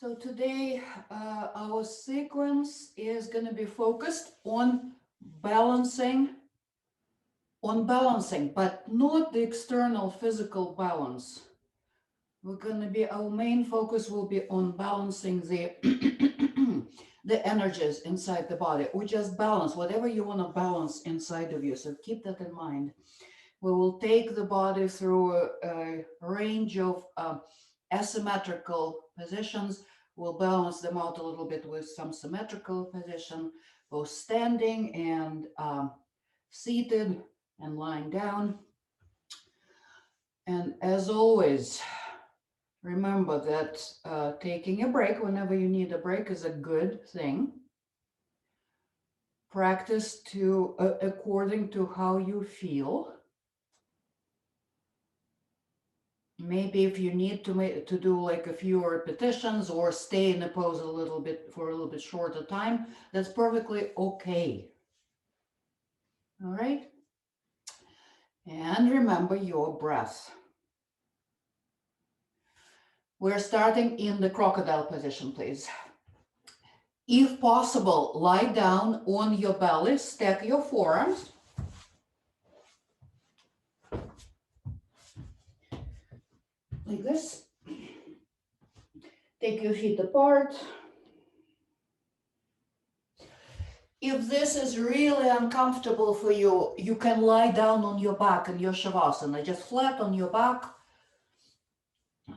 So today our sequence is going to be focused on balancing, but not the external physical balance. Our main focus will be on balancing the the energies inside the body, or just balance whatever you want to balance inside of you. So keep that in mind. We will take the body through a range of asymmetrical positions. We'll balance them out a little bit with some symmetrical position, both standing and seated and lying down. And as always, remember that taking a break whenever you need a break is a good thing. Practice to according to how you feel. Maybe if you need to do like a few repetitions or stay in a pose a little bit for a little bit shorter time, that's perfectly okay. All right. And remember your breath. We're starting in the crocodile position, please. If possible, lie down on your belly, stack your forearms. Like this. Take your feet apart. If this is really uncomfortable for you, you can lie down on your back in your Shavasana, just flat on your back.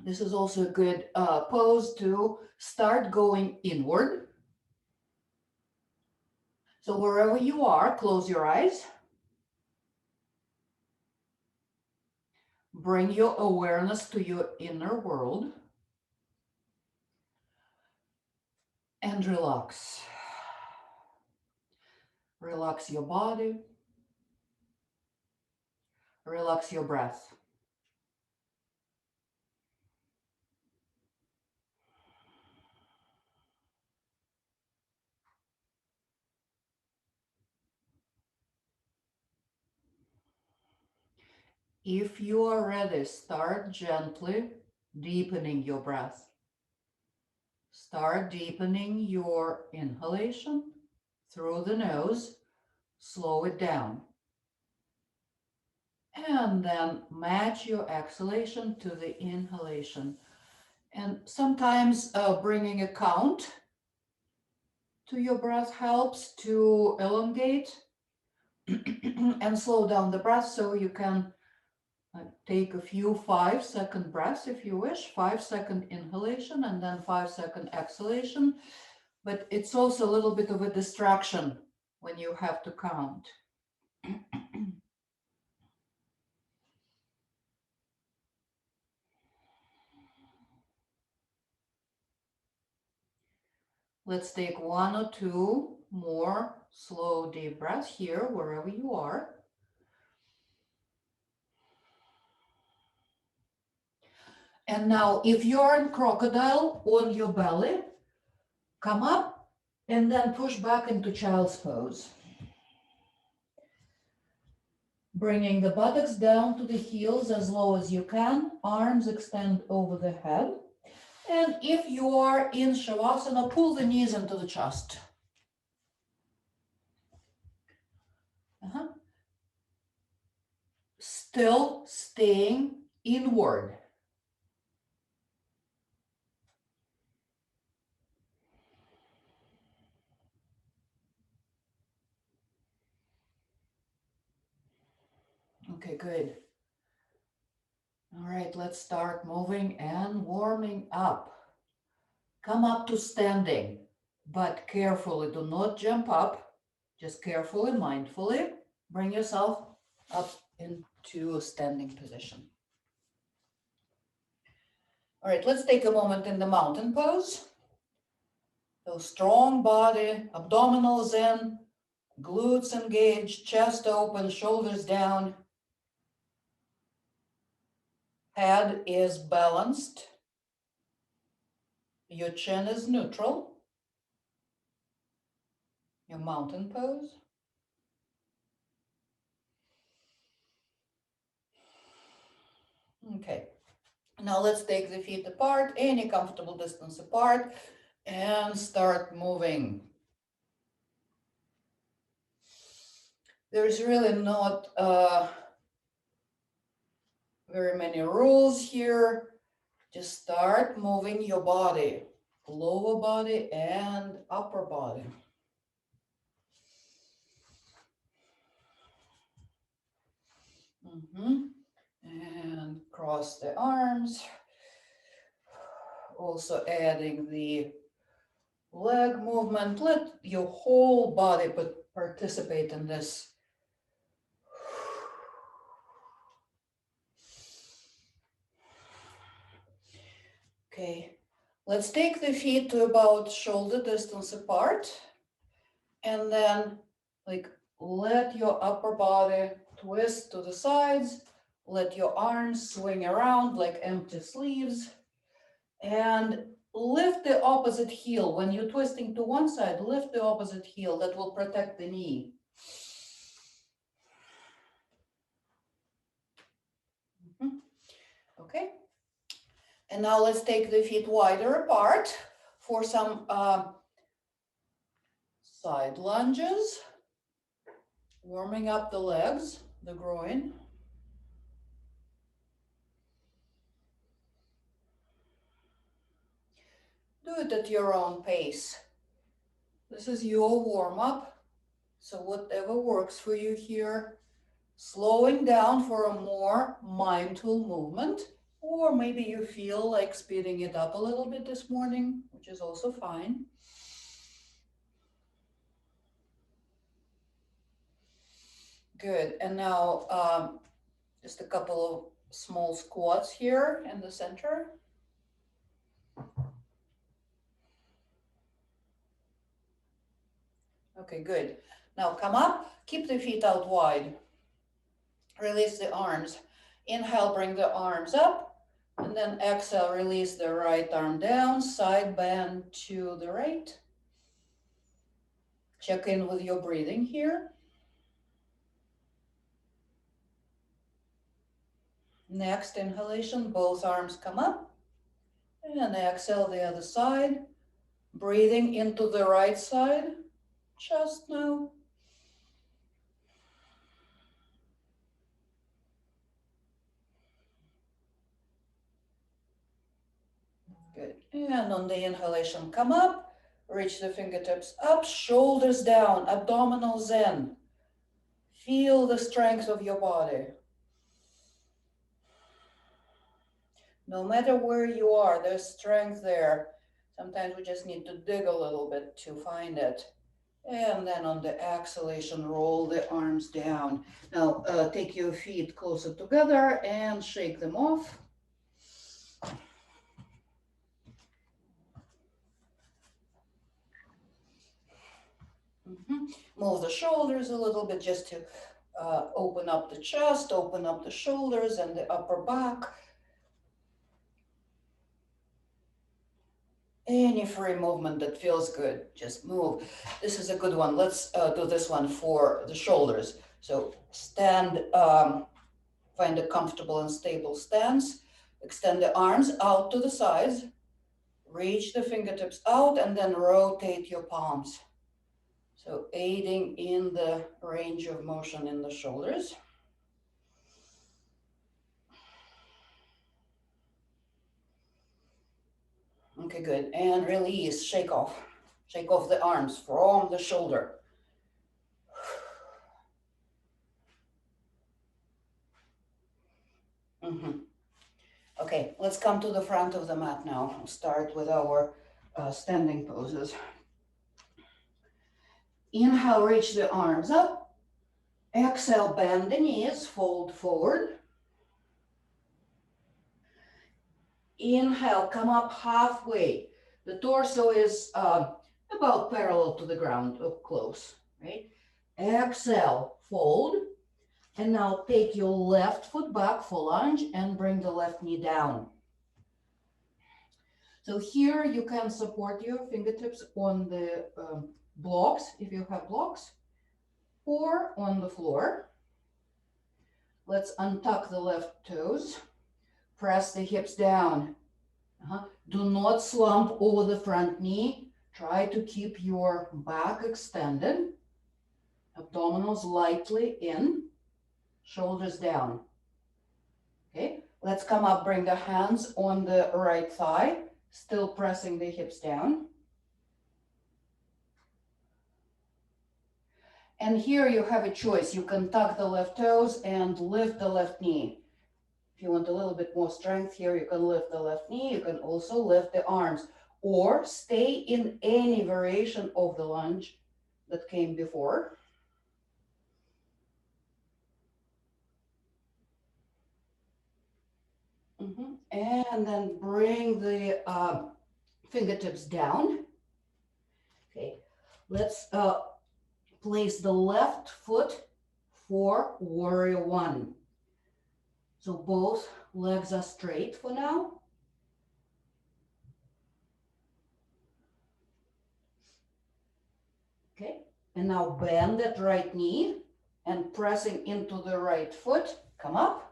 This is also a good pose to start going inward. So wherever you are, close your eyes. Bring your awareness to your inner world and relax. Relax your body. Relax your breath. If you are ready, start gently deepening your breath. Start deepening your inhalation through the nose. Slow it down. And then match your exhalation to the inhalation. And sometimes bringing a count to your breath helps to elongate and slow down the breath, so you can take a few 5-second breaths if you wish, 5-second inhalation and then 5-second exhalation. But it's also a little bit of a distraction when you have to count. Let's take 1 or 2 more slow deep breaths here, wherever you are. And now, if you're in crocodile on your belly, come up and then push back into child's pose. Bringing the buttocks down to the heels as low as you can, arms extend over the head. And if you are in Shavasana, pull the knees into the chest. Still staying inward. Okay, good. All right, let's start moving and warming up. Come up to standing, but carefully, do not jump up. Just carefully, mindfully, bring yourself up into a standing position. All right, let's take a moment in the mountain pose. So strong body, abdominals in, glutes engaged, chest open, shoulders down. Head is balanced. Your chin is neutral. Your mountain pose. Okay. Now let's take the feet apart, any comfortable distance apart, and start moving. There's really not very many rules here. Just start moving your body, lower body and upper body. And cross the arms. Also adding the leg movement. Let your whole body participate in this. Okay, let's take the feet to about shoulder distance apart, and then like let your upper body twist to the sides, let your arms swing around like empty sleeves, and lift the opposite heel. When you're twisting to one side, lift the opposite heel. That will protect the knee. Okay, and now let's take the feet wider apart for some side lunges, warming up the legs, the groin. Do it at your own pace. This is your warm-up, so whatever works for you here. Slowing down for a more mindful movement, or maybe you feel like speeding it up a little bit this morning, which is also fine. Good, and now just a couple of small squats here in the center. Okay, good. Now come up, keep the feet out wide. Release the arms. Inhale, bring the arms up, and then exhale, release the right arm down, side bend to the right. Check in with your breathing here. Next inhalation, both arms come up, and exhale the other side. Breathing into the right side, just now. Good. And on the inhalation, come up, reach the fingertips up, shoulders down, abdominal zen. Feel the strength of your body. No matter where you are, there's strength there. Sometimes we just need to dig a little bit to find it. And then on the exhalation, roll the arms down. Now take your feet closer together and shake them off. Move the shoulders a little bit just to open up the chest, open up the shoulders and the upper back. Any free movement that feels good, just move. This is a good one. Let's do this one for the shoulders. So stand, find a comfortable and stable stance. Extend the arms out to the sides. Reach the fingertips out and then rotate your palms. So aiding in the range of motion in the shoulders. Okay, good. And release, shake off. Shake off the arms from the shoulder. Okay, let's come to the front of the mat now. We'll start with our standing poses. Inhale, reach the arms up. Exhale, bend the knees, fold forward. Inhale, come up halfway. The torso is about parallel to the ground, up close, right? Exhale, fold. And now take your left foot back for lunge and bring the left knee down. So here you can support your fingertips on the blocks, if you have blocks, or on the floor. Let's untuck the left toes. Press the hips down. Do not slump over the front knee. Try to keep your back extended. Abdominals lightly in, shoulders down. Okay, let's come up, bring the hands on the right thigh, still pressing the hips down. And here you have a choice. You can tuck the left toes and lift the left knee. If you want a little bit more strength here, you can lift the left knee. You can also lift the arms or stay in any variation of the lunge that came before. And then bring the fingertips down. Okay, let's place the left foot for warrior one. So both legs are straight for now. Okay, and now bend that right knee and pressing into the right foot, come up.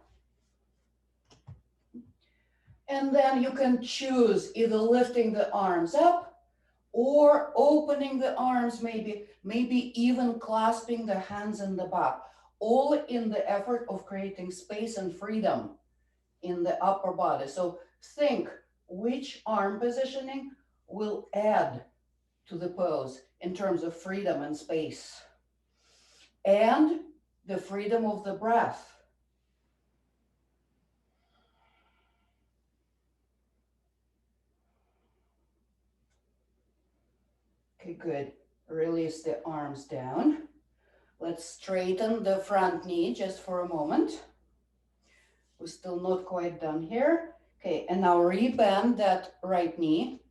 And then you can choose either lifting the arms up or opening the arms, maybe even clasping the hands in the back, all in the effort of creating space and freedom in the upper body. So think which arm positioning will add to the pose in terms of freedom and space and the freedom of the breath. Okay, good. Release the arms down. Let's straighten the front knee just for a moment. We're still not quite done here. Okay, and now rebend that right knee,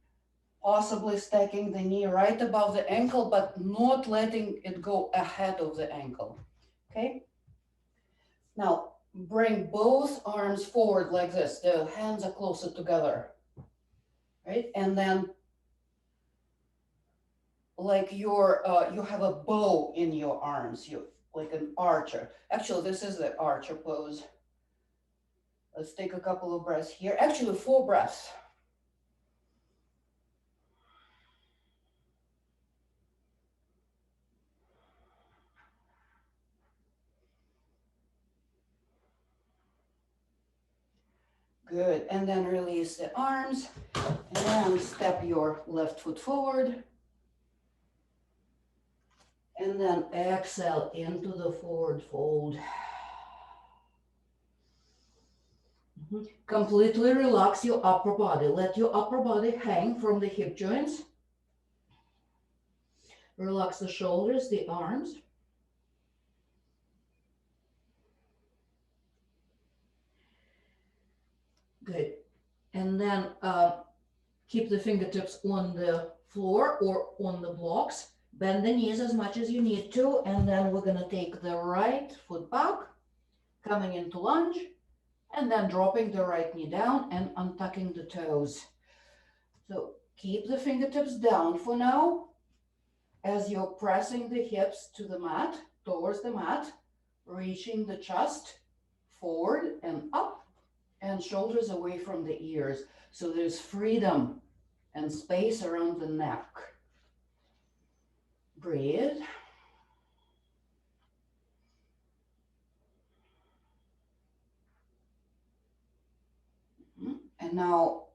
possibly stacking the knee right above the ankle, but not letting it go ahead of the ankle. Okay? Now, bring both arms forward like this. The hands are closer together. Right? And then like you have a bow in your arms, you like an archer. Actually, this is the archer pose. Let's take a couple of breaths here. Actually, 4 breaths. Good, and then release the arms and step your left foot forward. And then exhale into the forward fold. Completely relax your upper body. Let your upper body hang from the hip joints. Relax the shoulders, the arms. Good. And then keep the fingertips on the floor or on the blocks. Bend the knees as much as you need to, and then we're gonna take the right foot back, coming into lunge, and then dropping the right knee down and untucking the toes. So keep the fingertips down for now as you're pressing the hips to the mat, towards the mat, reaching the chest forward and up, and shoulders away from the ears. So there's freedom and space around the neck. Breathe. And now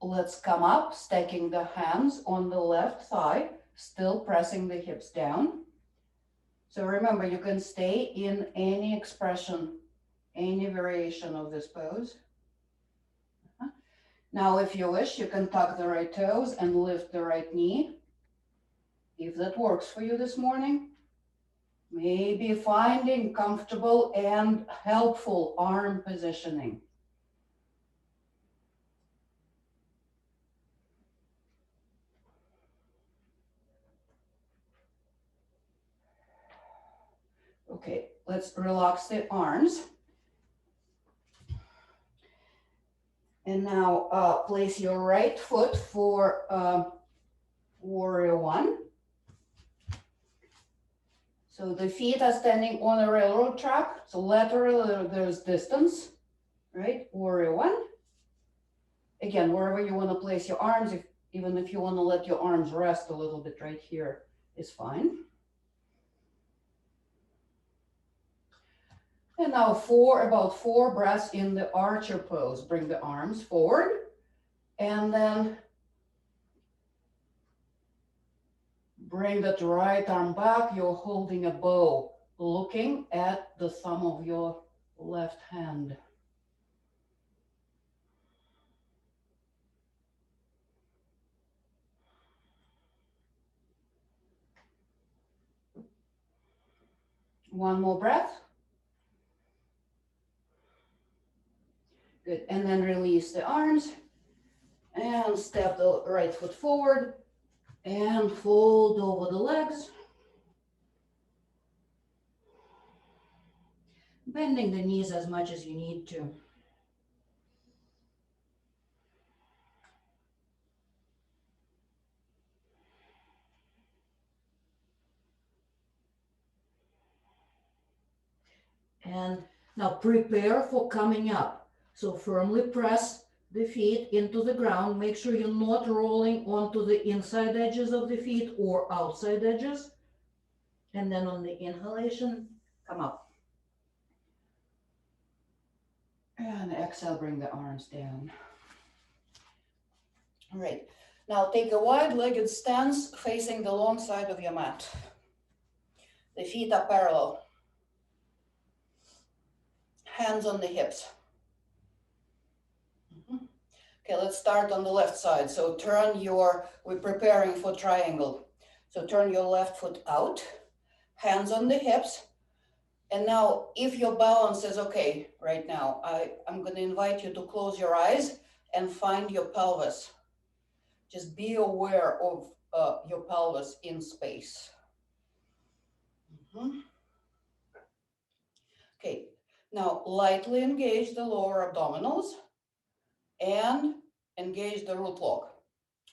let's come up, stacking the hands on the left thigh, still pressing the hips down. So remember, you can stay in any expression, any variation of this pose. Now, if you wish, you can tuck the right toes and lift the right knee. If that works for you this morning, maybe finding comfortable and helpful arm positioning. Okay, let's relax the arms. And now place your right foot for warrior one. So the feet are standing on a railroad track. So laterally there's distance, right? Warrior one. Again, wherever you want to place your arms, even if you want to let your arms rest a little bit right here, is fine. And now about four breaths in the archer pose. Bring the arms forward and then bring that right arm back. You're holding a bow, looking at the thumb of your left hand. One more breath. Good. And then release the arms and step the right foot forward and fold over the legs. Bending the knees as much as you need to. And now prepare for coming up. So firmly press the feet into the ground. Make sure you're not rolling onto the inside edges of the feet or outside edges. And then on the inhalation, come up. And exhale, bring the arms down. All right. Now take a wide-legged stance facing the long side of your mat. The feet are parallel. Hands on the hips. Okay, let's start on the left side. So we're preparing for triangle. So turn your left foot out, hands on the hips. And now if your balance is okay right now, I'm going to invite you to close your eyes and find your pelvis. Just be aware of your pelvis in space. Okay, now lightly engage the lower abdominals and engage the root lock.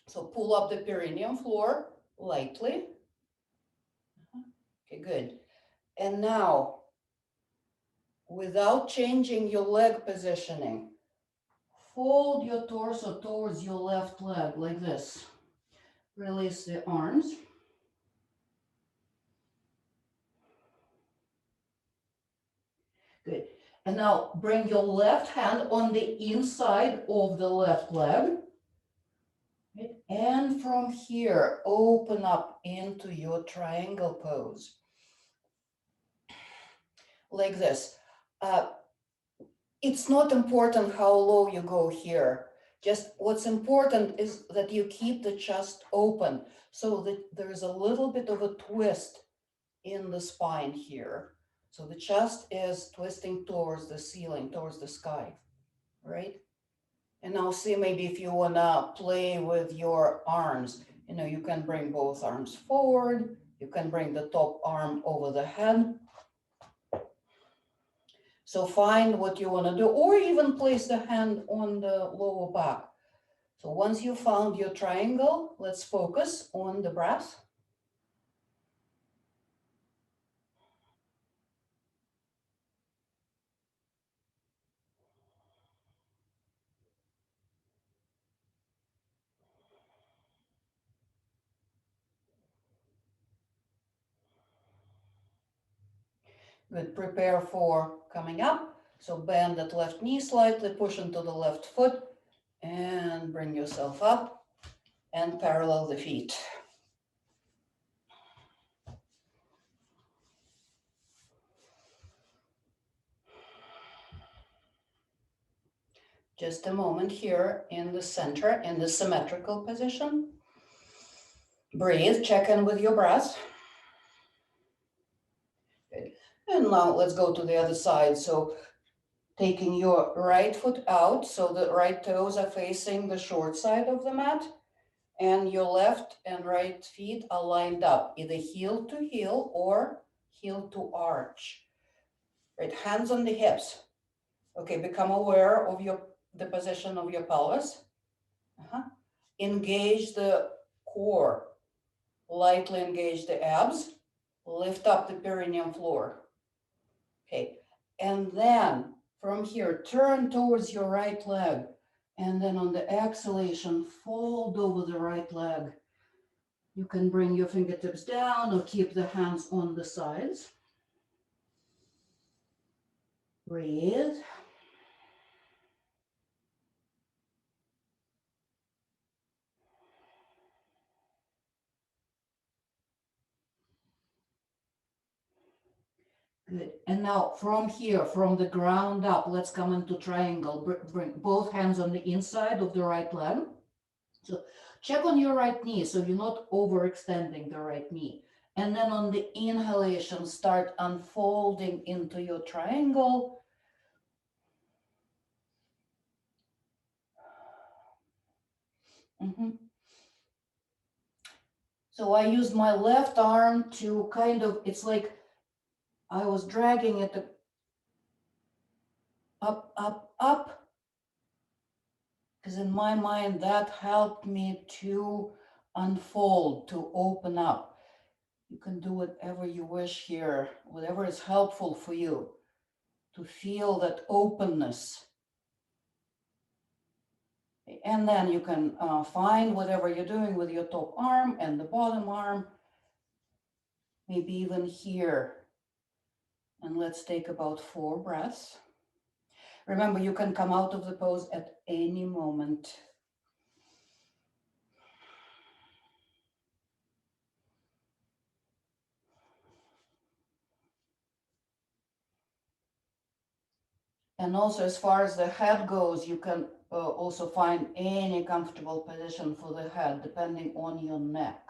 So pull up the perineum floor lightly. Okay, good. And now, without changing your leg positioning, fold your torso towards your left leg like this. Release the arms. Good. And now bring your left hand on the inside of the left leg. And from here, open up into your triangle pose. Like this. It's not important how low you go here. Just what's important is that you keep the chest open so that there's a little bit of a twist in the spine here. So the chest is twisting towards the ceiling, towards the sky, right? And now see maybe if you wanna play with your arms, you can bring both arms forward. You can bring the top arm over the head. So find what you want to do, or even place the hand on the lower back. So once you found your triangle, let's focus on the breath. Good, prepare for coming up. So bend that left knee slightly, push into the left foot, and bring yourself up and parallel the feet. Just a moment here in the center, in the symmetrical position. Breathe, check in with your breath. Good. And now let's go to the other side. So taking your right foot out, so the right toes are facing the short side of the mat, and your left and right feet are lined up, either heel to heel or heel to arch. Right, hands on the hips. Okay, become aware of the position of your pelvis. Engage the core. Lightly engage the abs. Lift up the perineum floor. Okay, and then from here, turn towards your right leg And then on the exhalation, fold over the right leg. You can bring your fingertips down or keep the hands on the sides. Breathe. Good. And now from here, from the ground up, let's come into triangle. Bring both hands on the inside of the right leg. So check on your right knee so you're not overextending the right knee. And then on the inhalation, start unfolding into your triangle. So I used my left arm to kind of, it's like I was dragging it up, up, up. Because in my mind, that helped me to unfold, to open up. You can do whatever you wish here, whatever is helpful for you to feel that openness. And then you can find whatever you're doing with your top arm and the bottom arm, maybe even here. And let's take about 4 breaths. Remember, you can come out of the pose at any moment. And also, as far as the head goes, you can also find any comfortable position for the head, depending on your neck.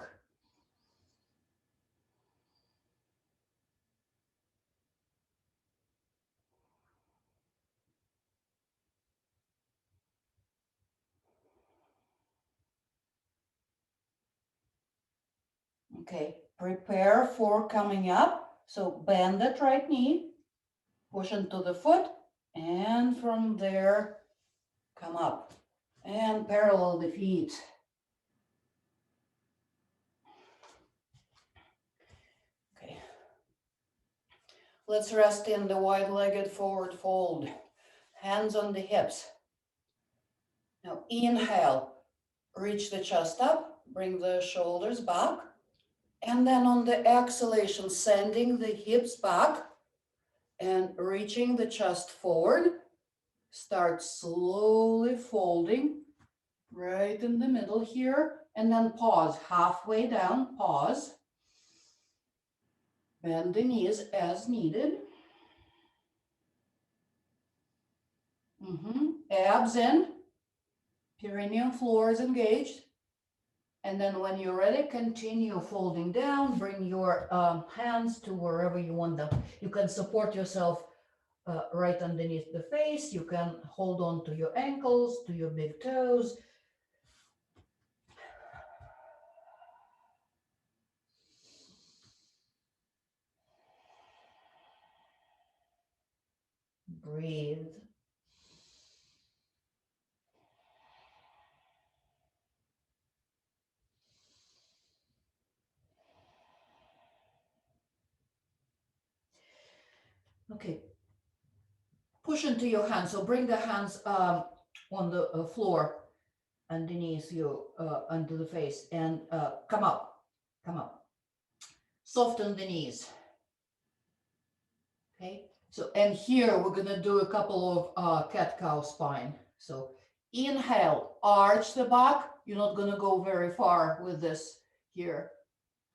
Okay, prepare for coming up. So bend that right knee, push into the foot, and from there, come up and parallel the feet. Okay. Let's rest in the wide-legged forward fold. Hands on the hips. Now inhale, reach the chest up, bring the shoulders back. And then on the exhalation, sending the hips back and reaching the chest forward. Start slowly folding right in the middle here. And then pause halfway down, pause. Bend the knees as needed. Abs in, perineum floor is engaged. And then when you're ready, continue folding down, bring your hands to wherever you want them. You can support yourself right underneath the face. You can hold on to your ankles, to your big toes. Breathe. Okay. Push into your hands. So bring the hands on the floor underneath you, under the face, and come up, come up. Soften the knees. Okay. So, and here we're gonna do a couple of cat-cow spine. So inhale, arch the back. You're not gonna go very far with this here.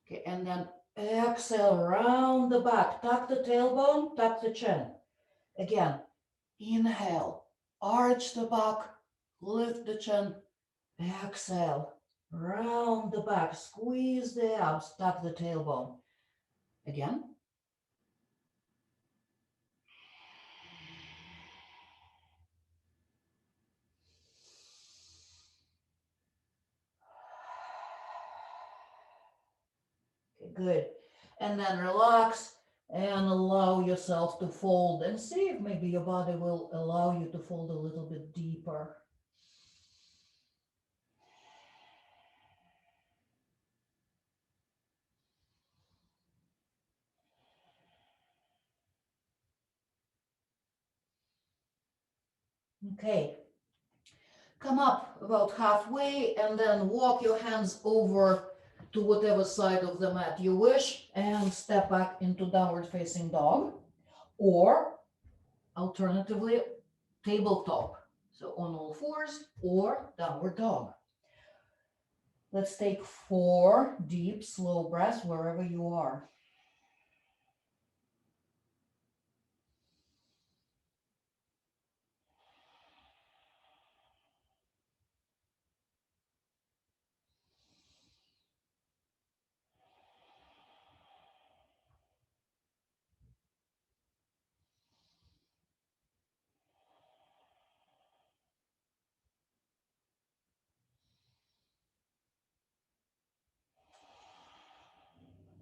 Okay, and then exhale, round the back. Tuck the tailbone, tuck the chin. Again, inhale, arch the back, lift the chin. Exhale, round the back, squeeze the abs, tuck the tailbone. Again. Okay, good. And then relax and allow yourself to fold and see if maybe your body will allow you to fold a little bit deeper. Okay. come up about halfway and then walk your hands over to whatever side of the mat you wish and step back into downward facing dog, or alternatively tabletop. So on all fours or downward dog. Let's take 4 deep, slow breaths wherever you are.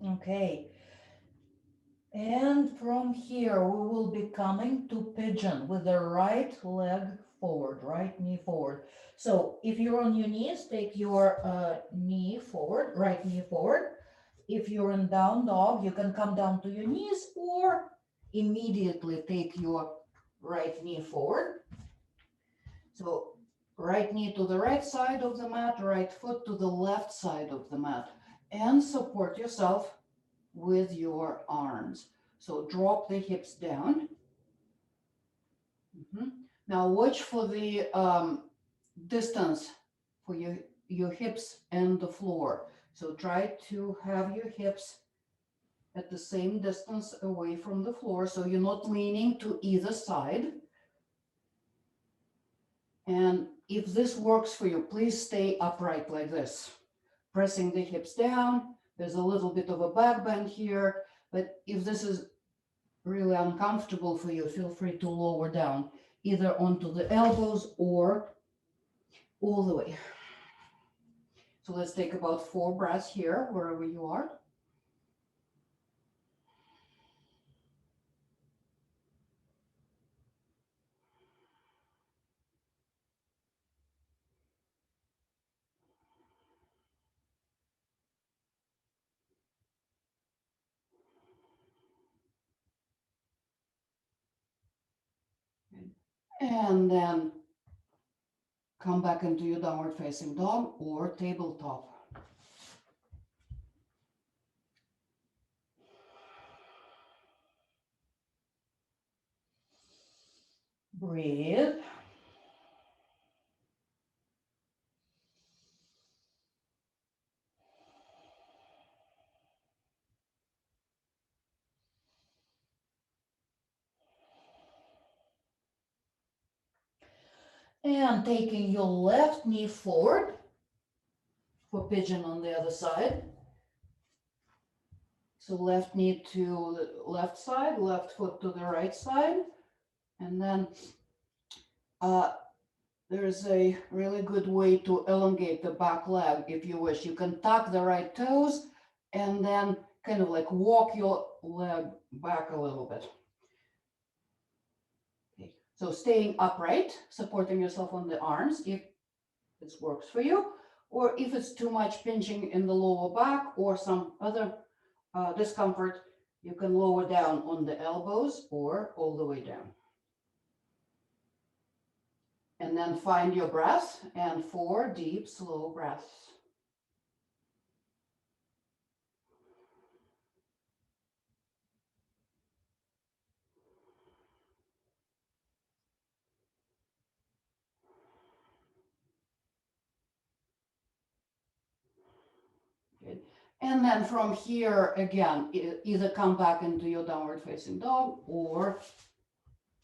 Okay. And from here, we will be coming to pigeon with the right leg forward, right knee forward. So if you're on your knees, take your knee forward, right knee forward. If you're in down dog, you can come down to your knees or immediately take your right knee forward. So right knee to the right side of the mat, right foot to the left side of the mat, and support yourself with your arms. So drop the hips down. Now watch for the distance for your hips and the floor. So try to have your hips at the same distance away from the floor, so you're not leaning to either side. And if this works for you, please stay upright like this, pressing the hips down. There's a little bit of a back bend here, but if this is really uncomfortable for you, feel free to lower down either onto the elbows or all the way. So let's take about 4 breaths here, wherever you are. And then come back into your downward facing dog or tabletop. Breathe. And taking your left knee forward for pigeon on the other side. So left knee to the left side, left foot to the right side. And then there's a really good way to elongate the back leg if you wish. You can tuck the right toes and then kind of like walk your leg back a little bit. Okay. So staying upright, supporting yourself on the arms if this works for you, or if it's too much pinching in the lower back or some other discomfort, you can lower down on the elbows or all the way down. And then find your breath and 4 deep, slow breaths. Good. And then from here, again, either come back into your downward facing dog or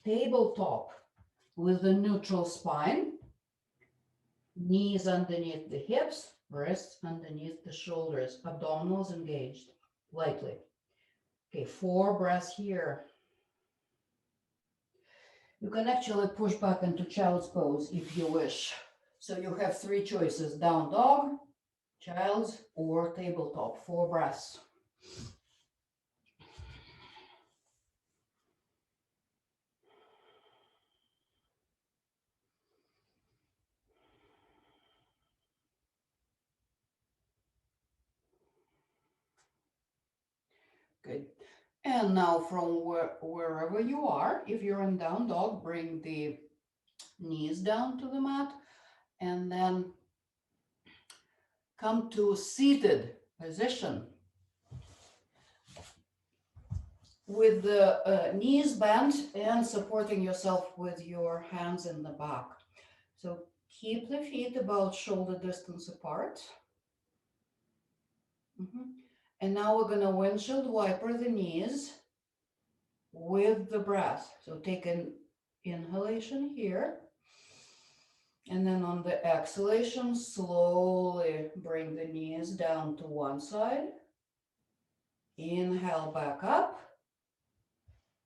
tabletop with a neutral spine, knees underneath the hips, wrists underneath the shoulders, abdominals engaged lightly. Okay, 4 breaths here. You can actually push back into child's pose if you wish. So you have 3 choices: down dog, child's, or tabletop. 4 breaths. Good. And now from wherever you are, if you're in down dog, bring the knees down to the mat And then come to seated position with the knees bent and supporting yourself with your hands in the back. So keep the feet about shoulder distance apart. And now we're going to windshield wiper the knees with the breath. So take an inhalation here. And then on the exhalation, slowly bring the knees down to one side. Inhale back up.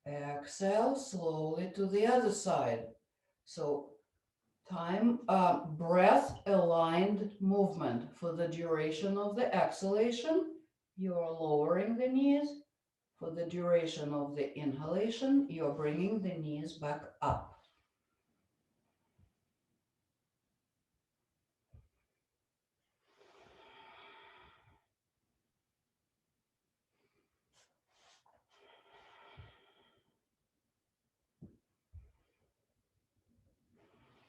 Exhale slowly to the other side. So breath aligned movement. For the duration of the exhalation, you're lowering the knees. For the duration of the inhalation, you're bringing the knees back up.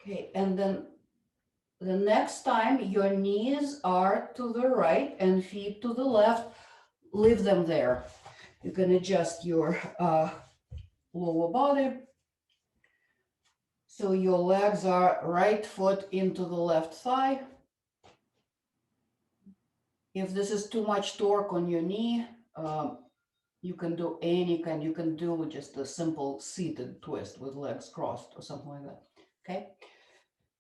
Okay, and then the next time your knees are to the right and feet to the left, leave them there. You can adjust your lower body. So your legs are right foot into the left thigh. If this is too much torque on your knee, you can do any kind, you can do just a simple seated twist with legs crossed or something like that. Okay.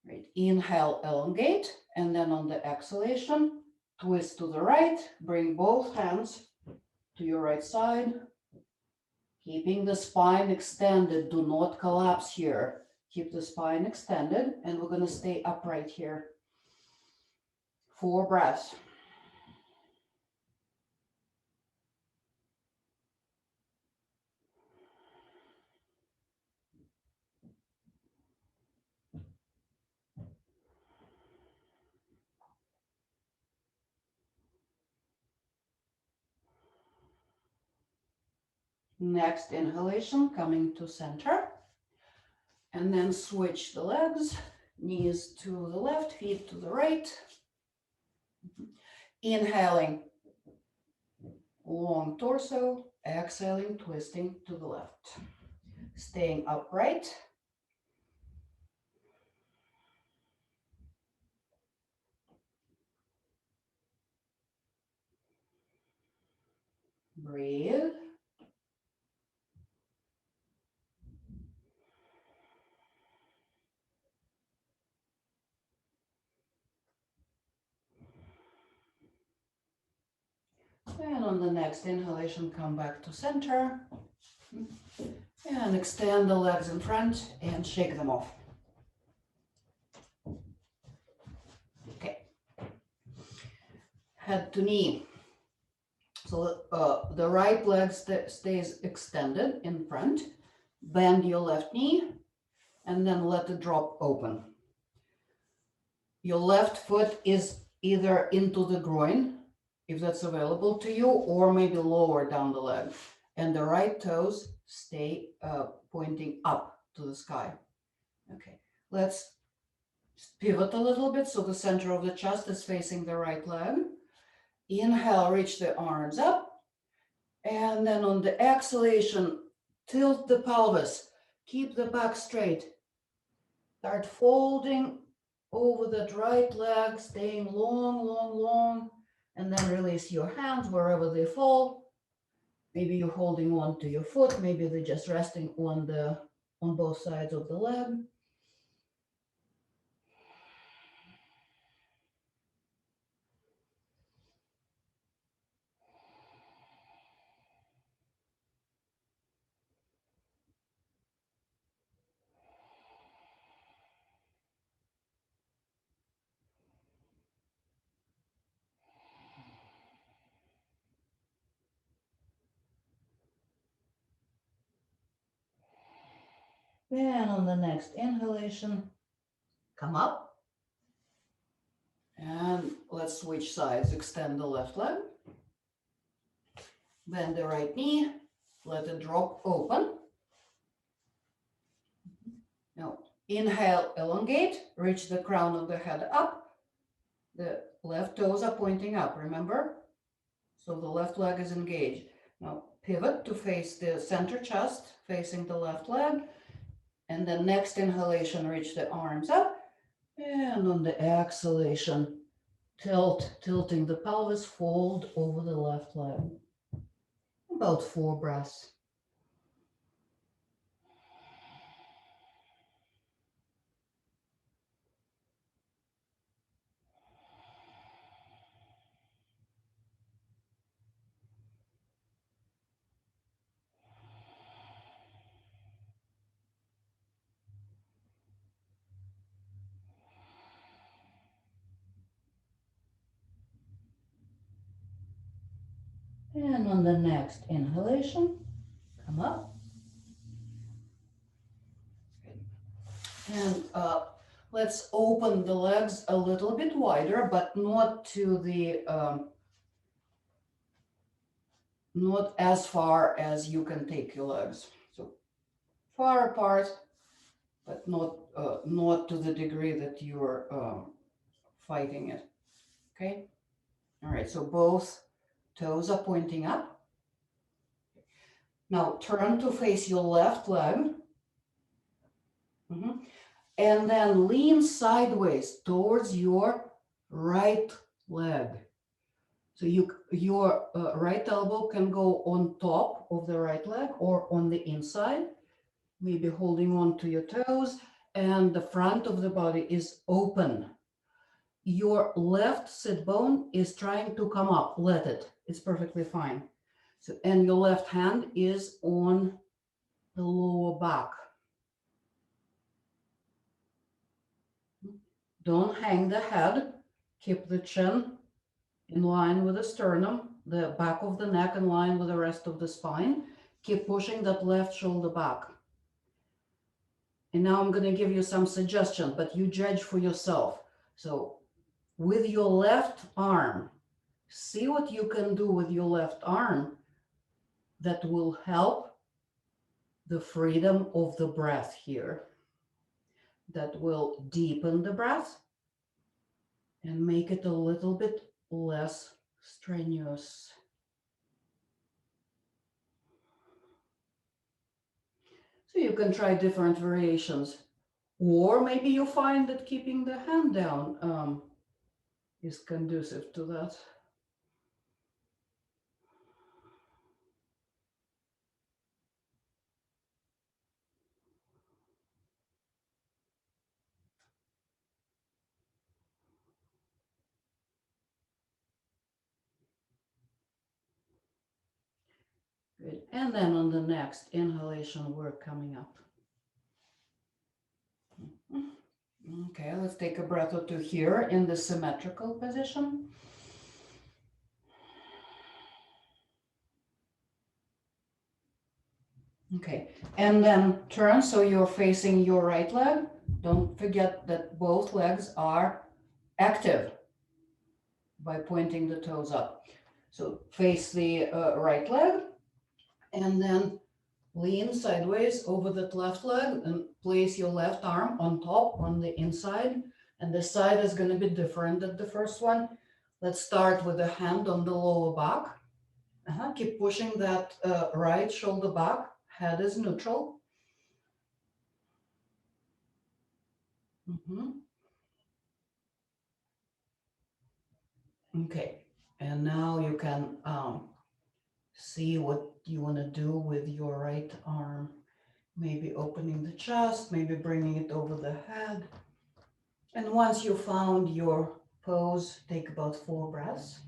Right. Inhale, elongate, and then on the exhalation, twist to the right, bring both hands to your right side, keeping the spine extended. Do not collapse here. Keep the spine extended, and we're going to stay upright here. 4 breaths. Next inhalation, coming to center. And then switch the legs, knees to the left, feet to the right. Inhaling, long torso, exhaling, twisting to the left. Staying upright. Breathe. And on the next inhalation, come back to center. And extend the legs in front and shake them off. Okay. Head to knee. So the right leg stays extended in front. Bend your left knee and then let it drop open. Your left foot is either into the groin, if that's available to you, or maybe lower down the leg. And the right toes stay pointing up to the sky. Okay, let's pivot a little bit so the center of the chest is facing the right leg. Inhale, reach the arms up. And then on the exhalation, tilt the pelvis. Keep the back straight. Start folding over that right leg, staying long, long, long. And then release your hands wherever they fall. Maybe you're holding on to your foot. Maybe they're just resting on both sides of the leg. Then on the next inhalation, come up. And let's switch sides. Extend the left leg. Bend the right knee. Let it drop open. Now, Inhale, elongate, reach the crown of the head up. The left toes are pointing up, remember? So the left leg is engaged. Now pivot to face the center chest, facing the left leg. And the next inhalation, reach the arms up. And on the exhalation, tilting the pelvis, fold over the left leg. About 4 breaths. And on the next inhalation, come up. And let's open the legs a little bit wider, but not to the, not as far as you can take your legs. So far apart, but not to the degree that you're fighting it. Okay. All right. So both toes are pointing up. Now turn to face your left leg. And then lean sideways towards your right leg. So your right elbow can go on top of the right leg or on the inside, maybe holding on to your toes, and the front of the body is open. Your left sit bone is trying to come up. Let it. It's perfectly fine. So, and your left hand is on the lower back. Don't hang the head. Keep the chin in line with the sternum, the back of the neck in line with the rest of the spine. Keep pushing that left shoulder back. And now I'm going to give you some suggestions, but you judge for yourself. So with your left arm, see what you can do with your left arm that will help the freedom of the breath here, that will deepen the breath and make it a little bit less strenuous. So you can try different variations. Or maybe you find that keeping the hand down is conducive to that. Good. And then on the next inhalation, we're coming up. Okay, let's take a breath or two here in the symmetrical position. Okay, and then turn so you're facing your right leg. Don't forget that both legs are active by pointing the toes up. So face the right leg and then lean sideways over that left leg and place your left arm on top on the inside. And the side is going to be different than the first one. Let's start with the hand on the lower back. Keep pushing that right shoulder back. Head is neutral. Okay, and now you can see what you want to do with your right arm. Maybe opening the chest, maybe bringing it over the head. And once you found your pose, take about 4 breaths.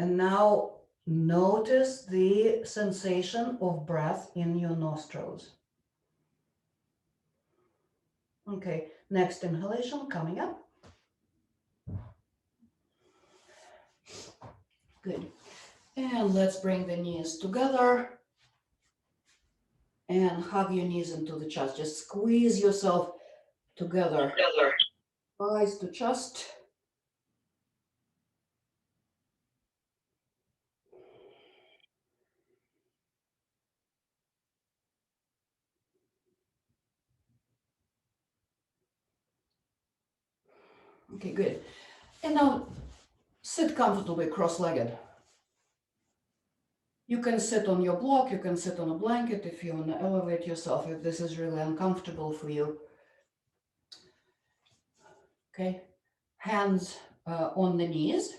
And now notice the sensation of breath in your nostrils. Okay, next inhalation coming up. Good. And let's bring the knees together. and hug your knees into the chest. Just squeeze yourself together, eyes to chest. Okay, good. And now sit comfortably cross-legged. You can sit on your block, you can sit on a blanket if you want to elevate yourself, if this is really uncomfortable for you. Okay, hands on the knees.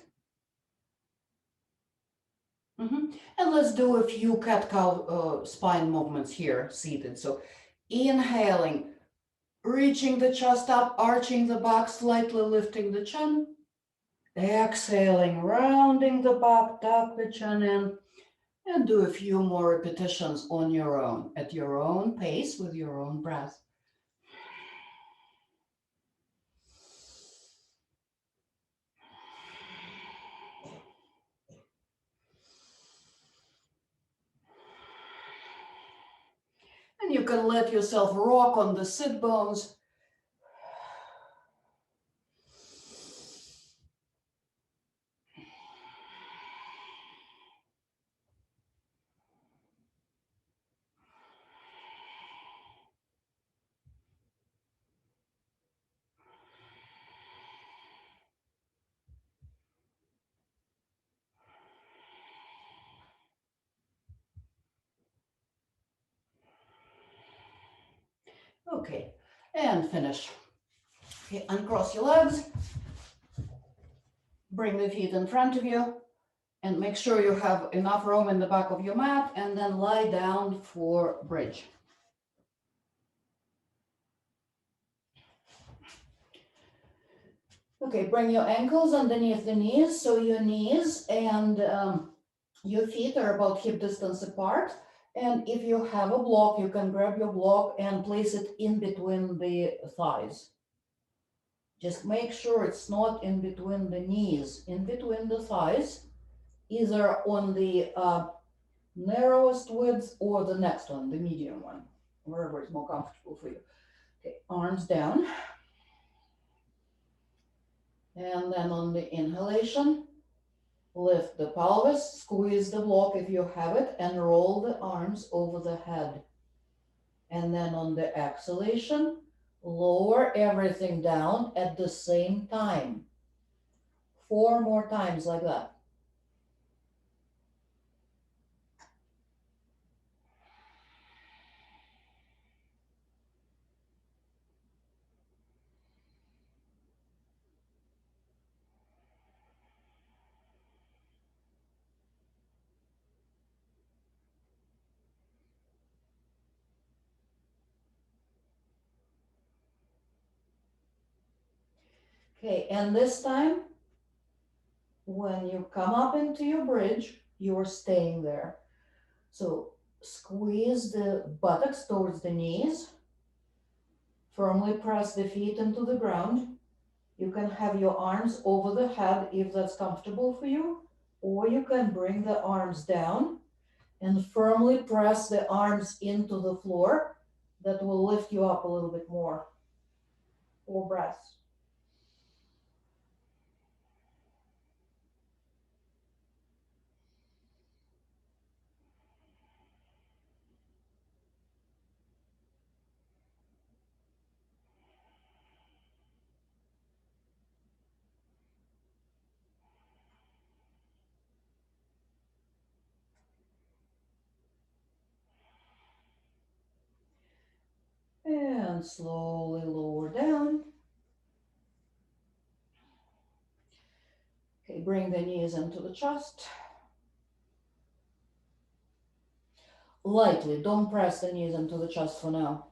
And let's do a few cat-cow spine movements here, seated. So inhaling, reaching the chest up, arching the back, slightly lifting the chin. Exhaling, rounding the back, tuck the chin in, and do a few more repetitions on your own, at your own pace, with your own breath. And you can let yourself rock on the sit bones. Okay, and finish. Okay, uncross your legs. Bring the feet in front of you and make sure you have enough room in the back of your mat, and then lie down for bridge. Okay, bring your ankles underneath the knees, so your knees and your feet are about hip distance apart. And if you have a block, you can grab your block and place it in between the thighs. Just make sure it's not in between the knees, in between the thighs, either on the narrowest width or the next one, the medium one, wherever it's more comfortable for you. Okay, arms down. And then on the inhalation, lift the pelvis, squeeze the block if you have it, and roll the arms over the head. And then on the exhalation, lower everything down at the same time. 4 more times like that. Okay, and this time, when you come up into your bridge, you're staying there. So squeeze the buttocks towards the knees, firmly press the feet into the ground. You can have your arms over the head if that's comfortable for you, or you can bring the arms down and firmly press the arms into the floor. That will lift you up a little bit more. 4 breaths. And slowly lower down. Okay, bring the knees into the chest. Lightly, don't press the knees into the chest for now.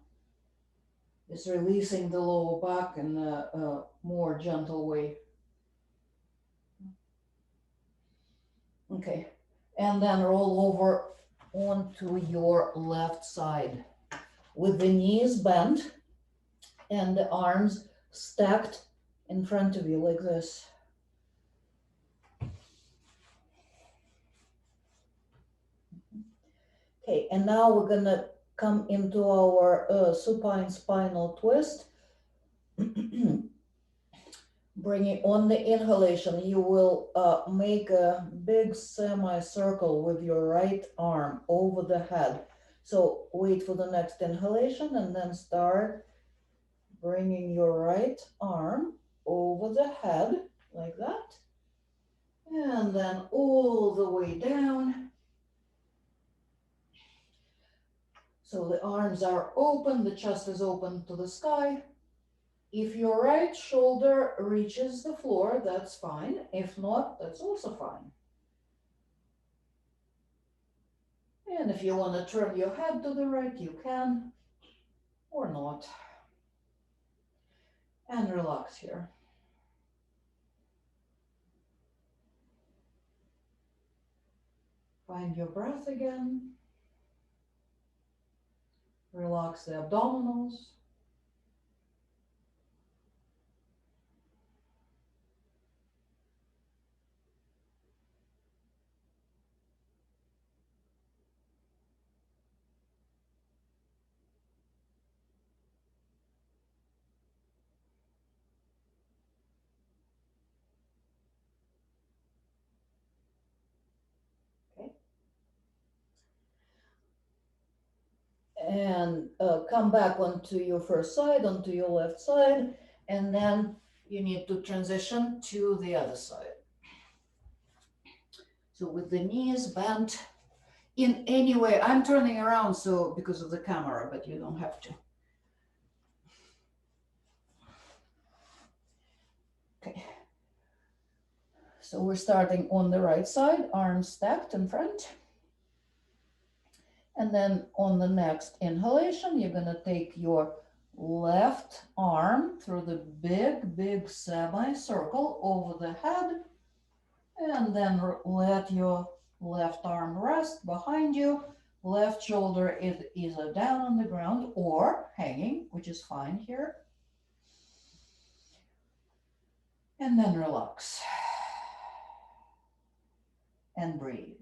Just releasing the lower back in a more gentle way. Okay, and then roll over onto your left side with the knees bent and the arms stacked in front of you like this. Okay, and now we're gonna come into our supine spinal twist. Bringing on the inhalation, you will make a big semicircle with your right arm over the head. So wait for the next inhalation and then start bringing your right arm over the head like that. And then all the way down. So the arms are open, the chest is open to the sky. If your right shoulder reaches the floor, that's fine. If not, that's also fine. And if you want to turn your head to the right, you can, or not. And relax here. Find your breath again. Relax the abdominals. And come back onto your first side, onto your left side, and then you need to transition to the other side. So with the knees bent in any way, I'm turning around so because of the camera, but you don't have to. Okay. So we're starting on the right side, arms stacked in front. And then on the next inhalation, you're gonna take your left arm through the big semicircle over the head, and then let your left arm rest behind you. Left shoulder is either down on the ground or hanging, which is fine here. And then relax and breathe.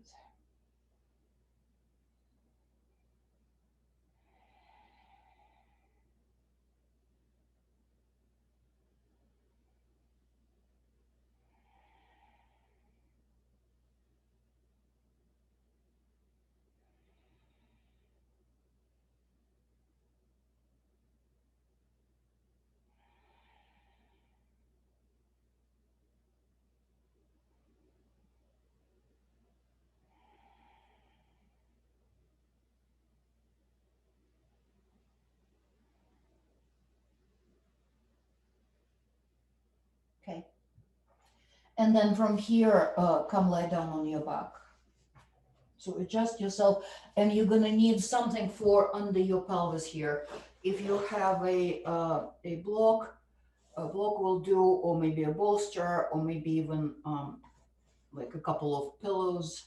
Okay. And then from here, come lie down on your back. So adjust yourself, and you're gonna need something for under your pelvis here. If you have a block will do, or maybe a bolster, or maybe even like a couple of pillows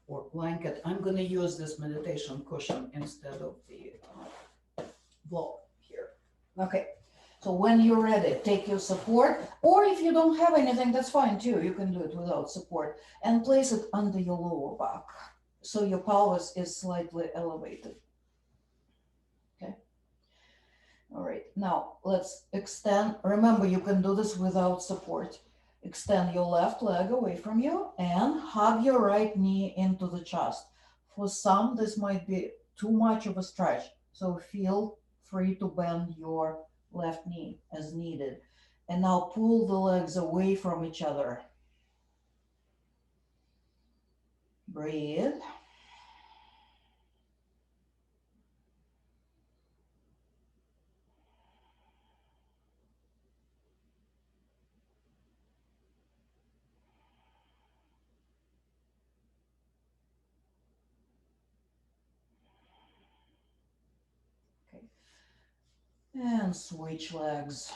or blanket. I'm gonna use this meditation cushion instead of the block here. Okay. So when you're ready, take your support, or if you don't have anything, that's fine too. You can do it without support, and place it under your lower back. So your pelvis is slightly elevated. Okay. All right, now let's extend. Remember, you can do this without support. Extend your left leg away from you and hug your right knee into the chest. For some, this might be too much of a stretch, so feel free to bend your left knee as needed. And now pull the legs away from each other. Breathe. Okay. And switch legs.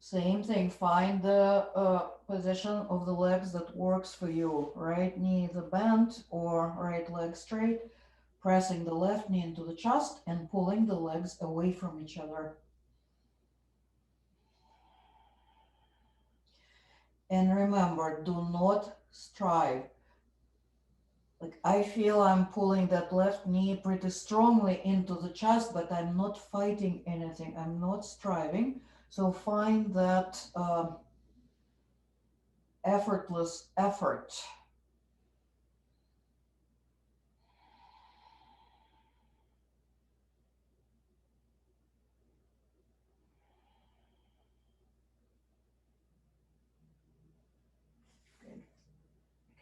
Same thing, find the position of the legs that works for you. Right knee either bent or right leg straight, pressing the left knee into the chest and pulling the legs away from each other. And remember, do not strive. Like I feel I'm pulling that left knee pretty strongly into the chest, but I'm not fighting anything. I'm not striving. So find that effortless effort.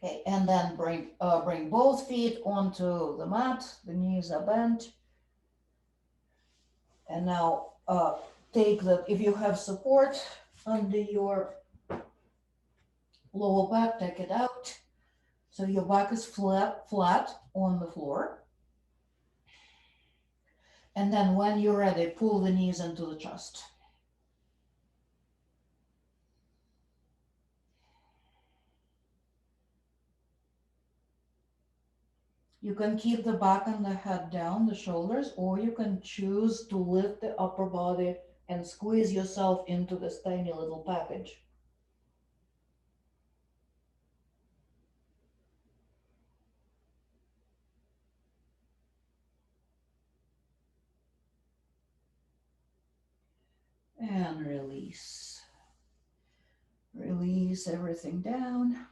Okay, and then bring both feet onto the mat. The knees are bent. And now take that, if you have support under your lower back, take it out. So your back is flat on the floor. And then when you're ready, pull the knees into the chest. You can keep the back and the head down, the shoulders, or you can choose to lift the upper body and squeeze yourself into this tiny little package. And release. Release everything down.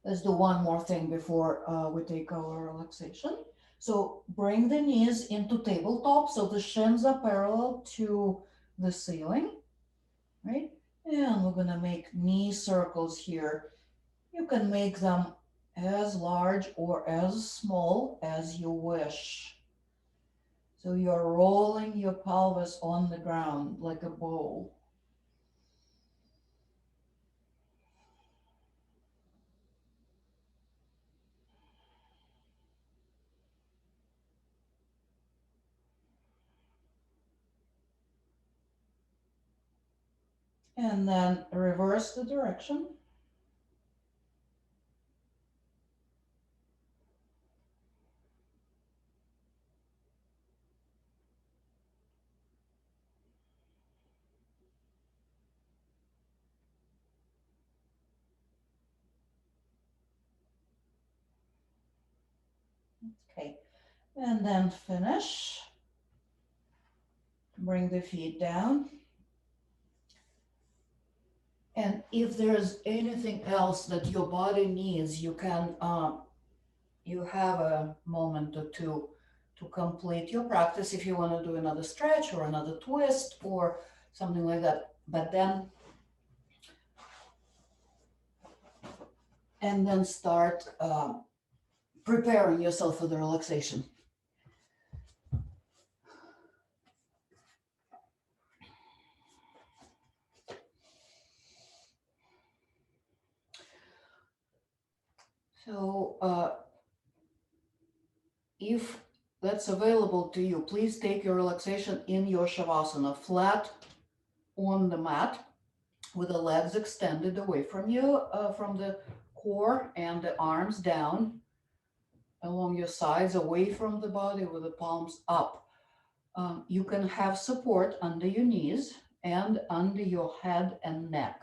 Let's do one more thing before we take our relaxation. So bring the knees into tabletop so the shins are parallel to the ceiling, right? And we're gonna make knee circles here. You can make them as large or as small as you wish. So you're rolling your pelvis on the ground like a bowl. And then reverse the direction. Okay, and then finish. Bring the feet down. And if there's anything else that your body needs, you can, you have a moment or two to complete your practice if you want to do another stretch or another twist or something like that. But then, and then start preparing yourself for the relaxation. So if that's available to you, please take your relaxation in your Shavasana, flat on the mat with the legs extended away from you, from the core and the arms down along your sides, away from the body with the palms up. You can have support under your knees and under your head and neck.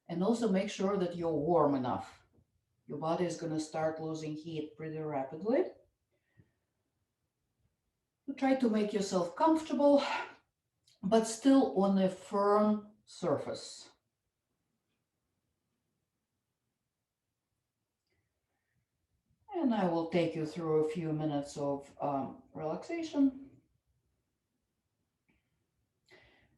And also make sure that you're warm enough. Your body is going to start losing heat pretty rapidly. You try to make yourself comfortable, but still on a firm surface. And I will take you through a few minutes of relaxation.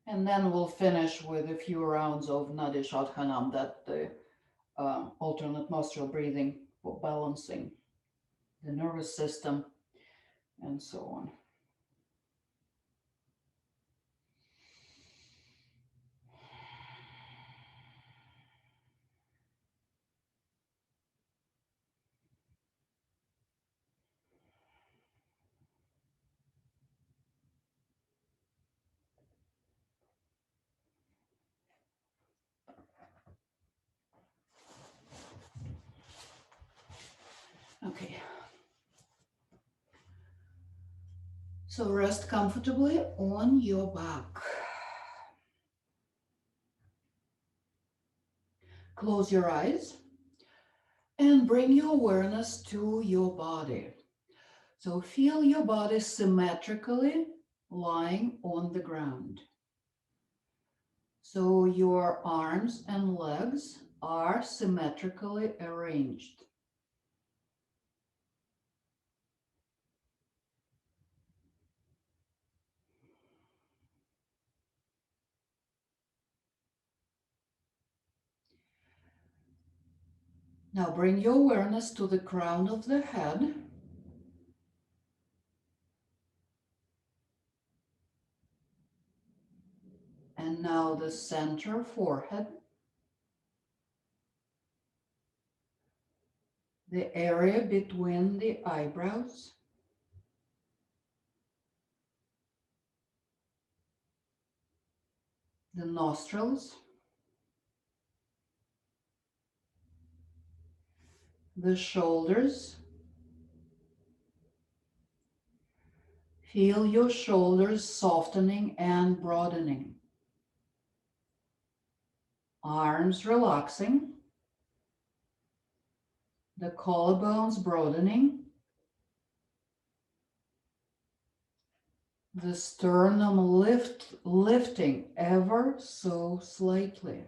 And then we'll finish with a few rounds of Nadi Shodhanam, that the alternate nostril breathing for balancing the nervous system and so on. Okay. So rest comfortably on your back. Close your eyes and bring your awareness to your body. So feel your body symmetrically lying on the ground. So your arms and legs are symmetrically arranged. Now bring your awareness to the crown of the head. And now the center forehead. The area between the eyebrows. The nostrils. The shoulders. Feel your shoulders softening and broadening. Arms relaxing. The collarbones broadening. The sternum lifting ever so slightly.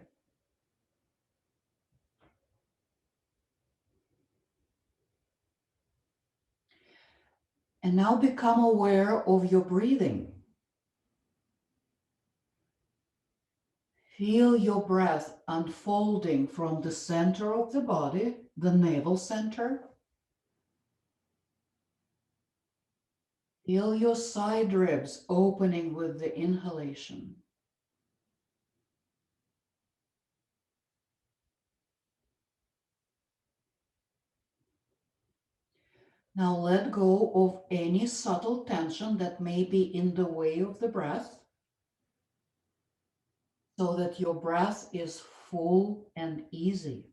And now become aware of your breathing. Feel your breath unfolding from the center of the body, the navel center. Feel your side ribs opening with the inhalation. Now let go of any subtle tension that may be in the way of the breath, so that your breath is full and easy.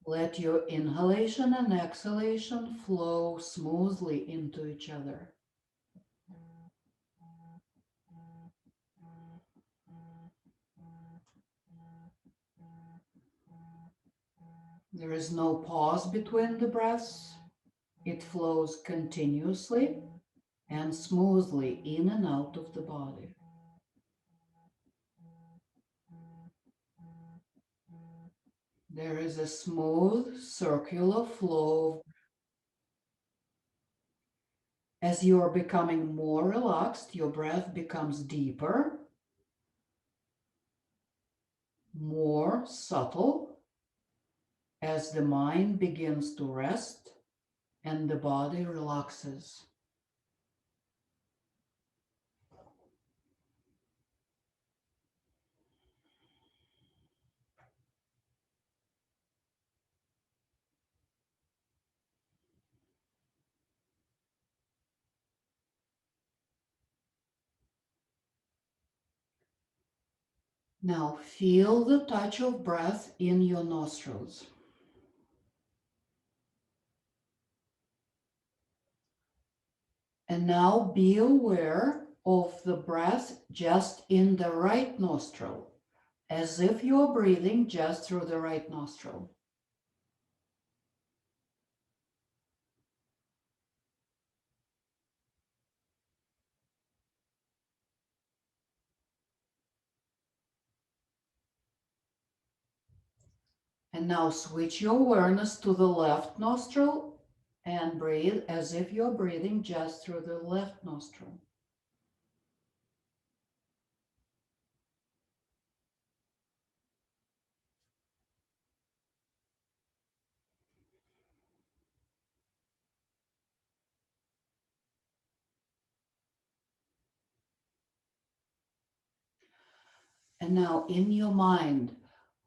Let your inhalation and exhalation flow smoothly into each other. There is no pause between the breaths. It flows continuously and smoothly in and out of the body. There is a smooth circular flow. As you are becoming more relaxed, your breath becomes deeper, more subtle, as the mind begins to rest and the body relaxes. Now feel the touch of breath in your nostrils. And now be aware of the breath just in the right nostril, as if you're breathing just through the right nostril. And now switch your awareness to the left nostril and breathe as if you're breathing just through the left nostril. And now in your mind,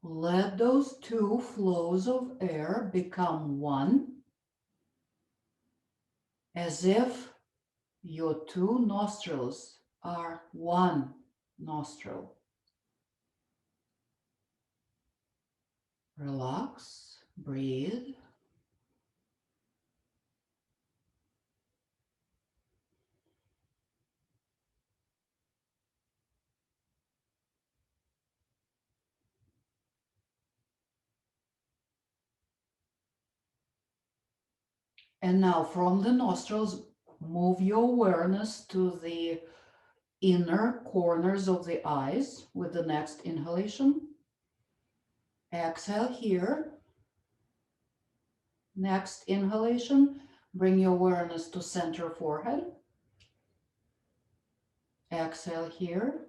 let those two flows of air become one, as if your two nostrils are one nostril. Relax, breathe. And now from the nostrils, move your awareness to the inner corners of the eyes with the next inhalation. Exhale here. Next inhalation, bring your awareness to center forehead. Exhale here.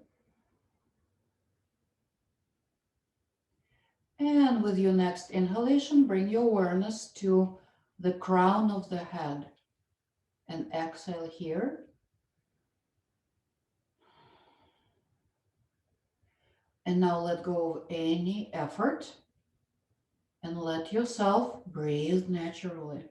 And with your next inhalation, bring your awareness to the crown of the head. And exhale here. And now let go of any effort and let yourself breathe naturally.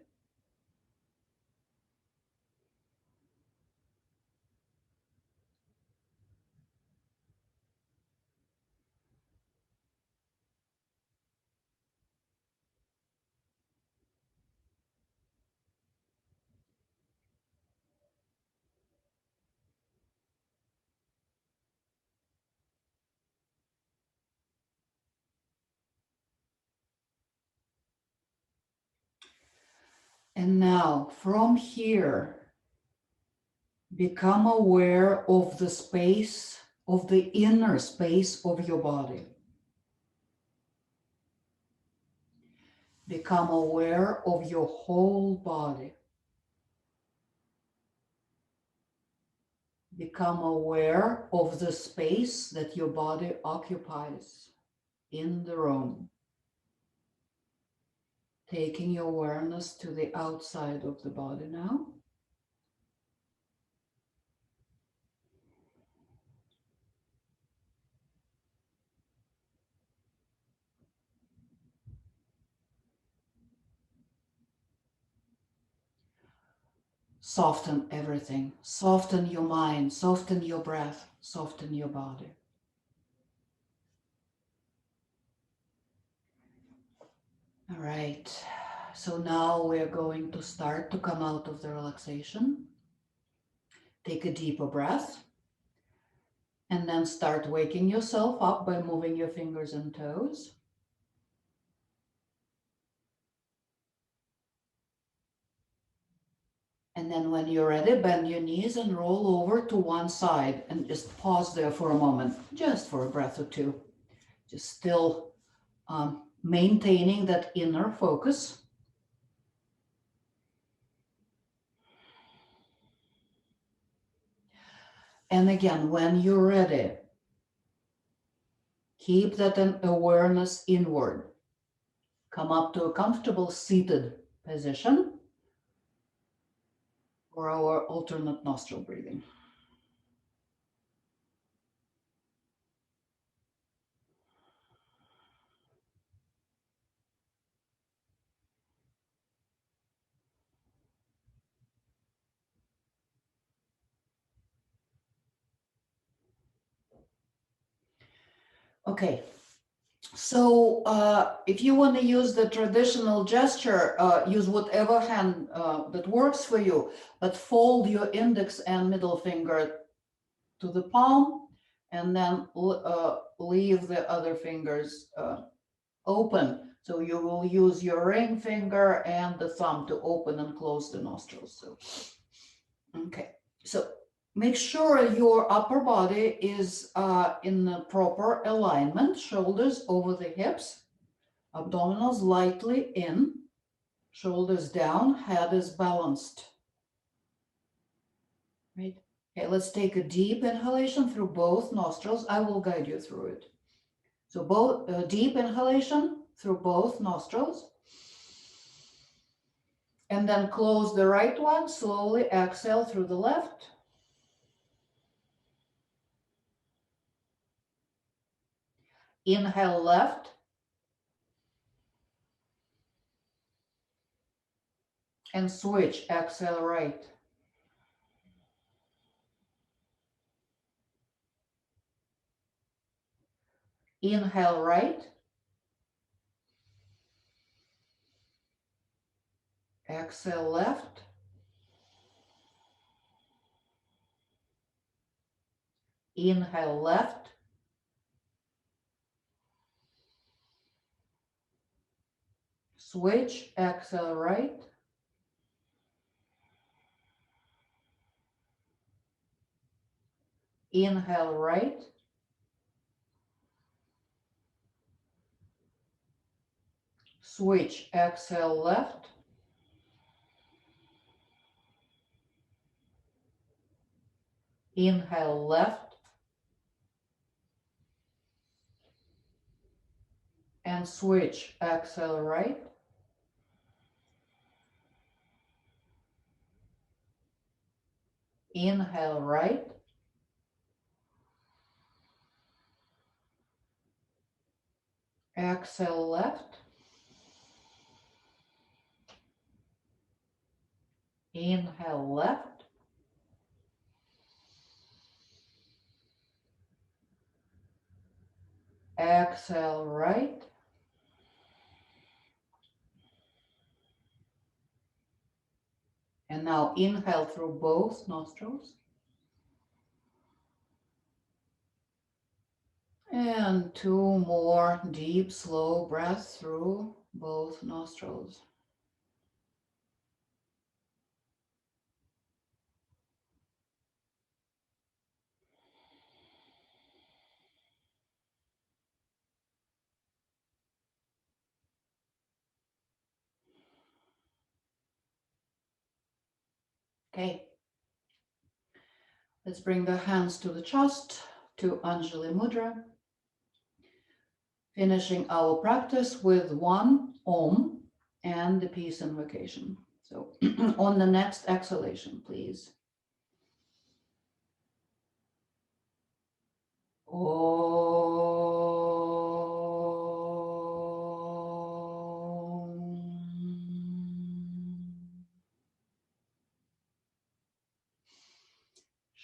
And now from here, become aware of the space, of the inner space of your body. Become aware of your whole body. Become aware of the space that your body occupies in the room. Taking your awareness to the outside of the body now. Soften everything. Soften your mind, soften your breath, soften your body. All right. So now we're going to start to come out of the relaxation. Take a deeper breath. And then start waking yourself up by moving your fingers and toes. And then when you're ready, bend your knees and roll over to one side and just pause there for a moment, just for a breath or two. Just still maintaining that inner focus. And again, when you're ready, keep that awareness inward. Come up to a comfortable seated position for our alternate nostril breathing. Okay, so if you want to use the traditional gesture, use whatever hand that works for you, but fold your index and middle finger to the palm and then leave the other fingers open. So you will use your ring finger and the thumb to open and close the nostrils. So, okay, so make sure your upper body is in the proper alignment, shoulders over the hips, abdominals lightly in, shoulders down, head is balanced. Right? Okay, let's take a deep inhalation through both nostrils. I will guide you through it. So both deep inhalation through both nostrils. And then close the right one, slowly exhale through the left. Inhale left. And switch, exhale right. Inhale right. Exhale left. Inhale left. Switch, exhale right. Inhale right. Switch, exhale left. Inhale left. And switch, exhale right. Inhale right. Exhale left. Inhale left. Exhale right. And now inhale through both nostrils. And 2 more deep, slow breaths through both nostrils. Okay. Let's bring the hands to the chest, to Anjali Mudra. Finishing our practice with one Om and the peace invocation. So on the next exhalation, please.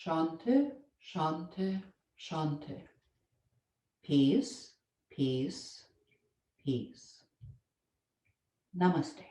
Shanti, Shanti, Shanti. Peace, peace, peace. Namaste.